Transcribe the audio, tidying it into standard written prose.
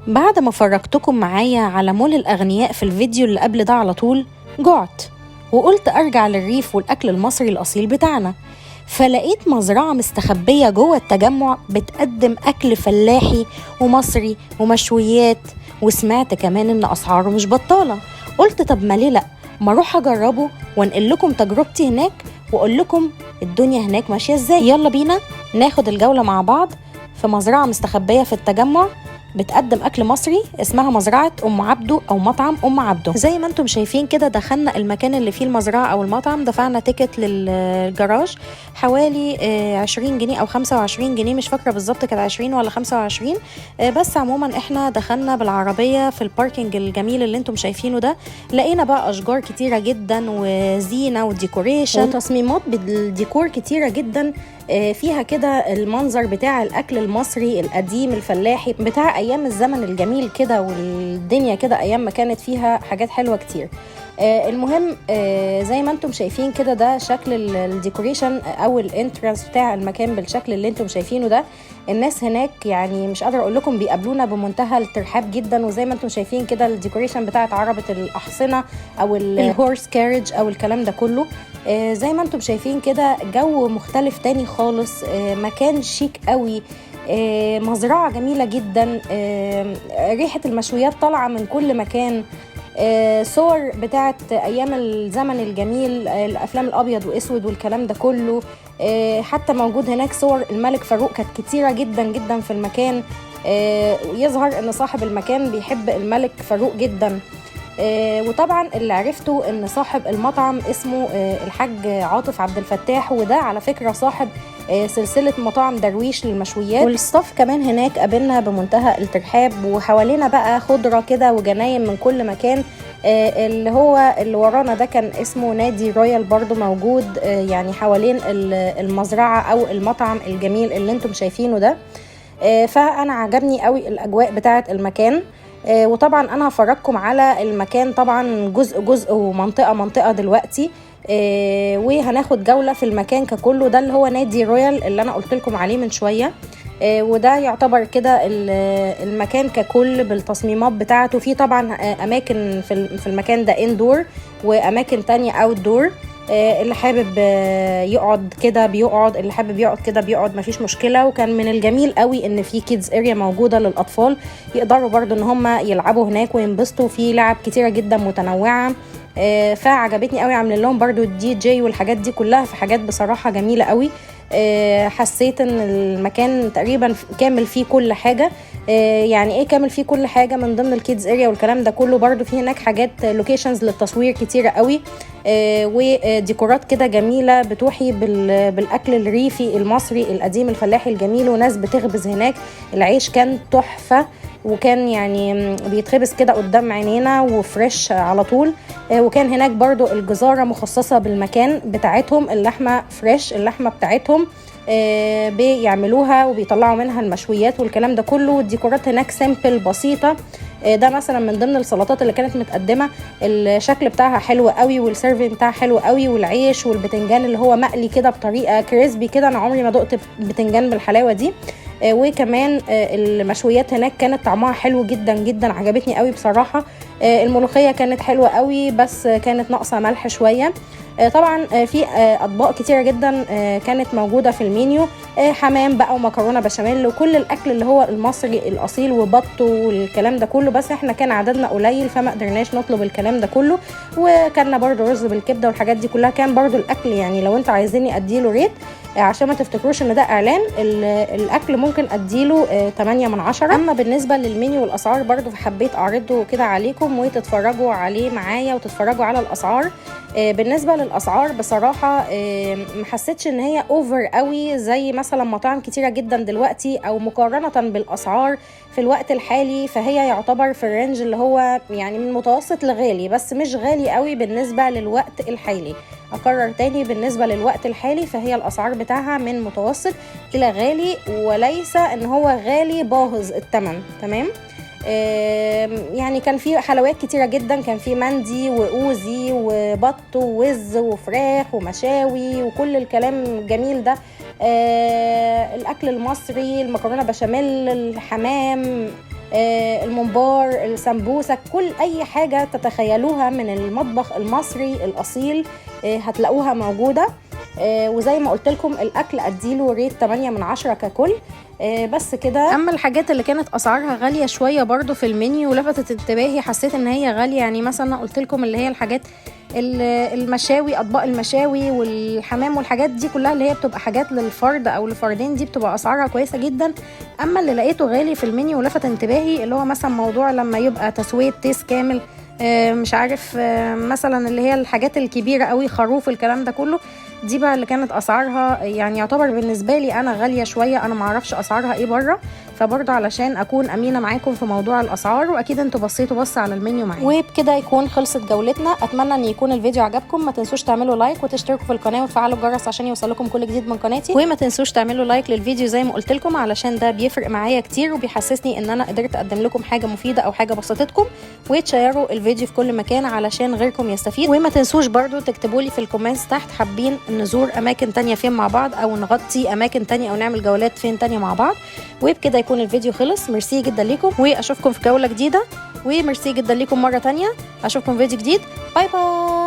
بعد ما فرجتكم معايا على مول الأغنياء في الفيديو اللي قبل ده على طول جعت وقلت أرجع للريف والأكل المصري الأصيل بتاعنا. فلقيت مزرعة مستخبية جوه التجمع بتقدم أكل فلاحي ومصري ومشويات، وسمعت كمان إن أسعاره مش بطالة. قلت طب ما ليه لأ، ما أروح أجربه وأنقل لكم تجربتي هناك وأقول لكم الدنيا هناك ماشية إزاي. يلا بينا ناخد الجولة مع بعض في مزرعة مستخبية في التجمع بتقدم أكل مصري اسمها مزرعة أم عبده أو مطعم أم عبده. زي ما انتم شايفين كده دخلنا المكان اللي فيه المزرعة أو المطعم، دفعنا تيكت للجراج حوالي 20 جنيه أو 25 جنيه، مش فاكرة بالظبط كانت 20 ولا 25. بس عموما احنا دخلنا بالعربية في الباركينج الجميل اللي انتم شايفينه ده. لقينا بقى أشجار كتيرة جدا وزينة وديكوريشن وتصميمات بالديكور كتيرة جدا فيها كده المنظر بتاع الأكل المصري القديم الفلاحي بتاع أيام الزمن الجميل كده، والدنيا كده أيام ما كانت فيها حاجات حلوة كتير. المهم زي ما انتم شايفين كده ده شكل الديكوريشن أو الانترانس بتاع المكان بالشكل اللي انتم شايفينه ده. الناس هناك يعني مش قادرة أقول لكم بيقابلونا بمنتهى الترحاب جدا. وزي ما انتم شايفين كده الديكوريشن بتاعت عربة الأحصنة أو الهورس كاريج أو الكلام ده كله. زي ما انتم شايفين كده جو مختلف تاني خالص، مكان شيك قوي، مزرعة جميلة جدا، ريحة المشويات طالعة من كل مكان، صور بتاعت أيام الزمن الجميل، الأفلام الأبيض وأسود والكلام ده كله. حتى موجود هناك صور الملك فاروق كانت كتيرة جدا جدا في المكان. يظهر أن صاحب المكان بيحب الملك فاروق جدا. وطبعا اللي عرفته ان صاحب المطعم اسمه الحاج عاطف عبد الفتاح، وده على فكرة صاحب سلسلة مطاعم درويش للمشويات. والصف كمان هناك قابلنا بمنتهى الترحاب، وحوالينا بقى خضرة كده وجناين من كل مكان. اللي ورانا ده كان اسمه نادي رويال برضو موجود يعني حوالين المزرعة او المطعم الجميل اللي انتم شايفينه ده. فانا عجبني قوي الاجواء بتاعة المكان. وطبعا انا هفرجكم على المكان طبعا جزء جزء ومنطقة منطقة دلوقتي. وهناخد جولة في المكان ككله. ده اللي هو نادي رويال اللي انا قلت لكم عليه من شوية. وده يعتبر كده المكان ككل بالتصميمات بتاعته. فيه طبعا اماكن في المكان ده اندور واماكن تانية اوت دور. اللي حابب يقعد كده بيقعد، اللي حابب يقعد كده بيقعد، مفيش مشكلة. وكان من الجميل قوي ان في كيدز اريا موجودة للاطفال يقدروا برضو ان هم يلعبوا هناك وينبسطوا في لعب كتيرة جدا متنوعة. فعجبتني قوي، عاملين لهم برضو الدي جي والحاجات دي كلها، في حاجات بصراحة جميلة قوي. حسيت ان المكان تقريبا كامل فيه كل حاجة. يعني ايه كامل فيه كل حاجة؟ من ضمن الكيدز اريا والكلام ده كله برضو فيه هناك حاجات لوكيشنز للتصوير كتيرة قوي، وديكورات كده جميلة بتوحي بالاكل الريفي المصري القديم الفلاحي الجميل. وناس بتخبز هناك، العيش كان تحفة وكان يعني بيتخبز كده قدام عينينا وفريش على طول. وكان هناك برضو الجزارة مخصصة بالمكان بتاعتهم، اللحمة فريش، اللحمة بتاعتهم بيعملوها وبيطلعوا منها المشويات والكلام ده كله. الديكورات هناك سيمبل بسيطة. ده مثلا من ضمن السلطات اللي كانت متقدمة، الشكل بتاعها حلو قوي والسيرفين بتاعها حلو قوي، والعيش والبتنجان اللي هو مقلي كده بطريقة كريسبي كده. انا عمري ما دقت بتنجان بالحلاوة دي. وكمان المشويات هناك كانت طعمها حلو جدا جدا، عجبتني قوي بصراحة. الملوخية كانت حلوة قوي بس كانت ناقصة ملح شوية. طبعا في اطباق كتيرة جدا كانت موجودة في المينيو، حمام بقى ومكرونة بشاميل وكل الاكل اللي هو المصري الاصيل وبط والكلام ده كله. بس احنا كان عددنا قليل فما قدرناش نطلب الكلام ده كله. وكلنا برضو رز بالكبدة والحاجات دي كلها. كان برضو الاكل يعني لو انتوا عايزيني اديله ريت عشان ما تفتكروش ان ده اعلان، الاكل ممكن اديله 8 من 10. اما بالنسبة للمنيو والاسعار برضو فحبيت اعرضه كده عليكم وتتفرجوا عليه معايا وتتفرجوا على الاسعار. بالنسبة للأسعار بصراحة ما حسيتش ان هي اوفر قوي زي مثلا مطاعم كتيرة جدا دلوقتي، او مقارنة بالأسعار في الوقت الحالي فهي يعتبر في الرينج اللي هو يعني من متوسط لغالي، بس مش غالي قوي بالنسبة للوقت الحالي. أكرر تاني، بالنسبة للوقت الحالي فهي الأسعار بتاعها من متوسط إلى غالي، وليس ان هو غالي باهظ الثمن. تمام. يعني كان في حلويات كتيرة جدا، كان في مندي وأوزي وبط ووز وفراخ ومشاوي وكل الكلام الجميل ده. الأكل المصري، المكرونة بشاميل، الحمام، الممبار، السمبوسك، كل اي حاجة تتخيلوها من المطبخ المصري الاصيل هتلاقوها موجودة. وزي ما قلت لكم الاكل اديله ريت 8 من 10 ككل. بس كده. اما الحاجات اللي كانت اسعارها غاليه شويه برضو في المنيو لفتت انتباهي، حسيت ان هي غاليه. يعني مثلا قلت لكم اللي هي الحاجات المشاوي، اطباق المشاوي والحمام والحاجات دي كلها اللي هي بتبقى حاجات للفرد او لفردين، دي بتبقى اسعارها كويسه جدا. اما اللي لقيته غالي في المنيو ولفت انتباهي اللي هو مثلا موضوع لما يبقى تسويه تيس كامل، مش عارف، مثلا اللي هي الحاجات الكبيره قوي، خروف، الكلام ده كله، دي بقى اللي كانت اسعارها يعني يعتبر بالنسبه لي انا غاليه شويه. انا معرفش اسعارها ايه بره، فبرضه علشان اكون امينه معاكم في موضوع الاسعار، واكيد انتوا بصيتوا بص على المنيو معايا. وبكده يكون خلصت جولتنا. اتمنى ان يكون الفيديو عجبكم. ما تنسوش تعملوا لايك وتشتركوا في القناه وتفعلوا الجرس عشان يوصلكم كل جديد من قناتي، وما تنسوش تعملوا لايك للفيديو زي ما قلت لكم علشان ده بيفرق معايا كتير وبيحسسني ان انا قدرت اقدم لكم حاجه مفيده او حاجه بسطتكم. وتشيروا الفيديو في كل مكان علشان غيركم يستفيد. وما تنسوش برضو تكتبوا لي في الكومنتس تحت حابين نزور اماكن تانية فين مع بعض، او نغطي اماكن تانية او نعمل جولات فين تانية مع بعض. وبكده يكون الفيديو خلص. ميرسي جدا ليكم واشوفكم في جولة جديدة، وميرسي جدا ليكم مرة تانية. اشوفكم في فيديو جديد. باي باي.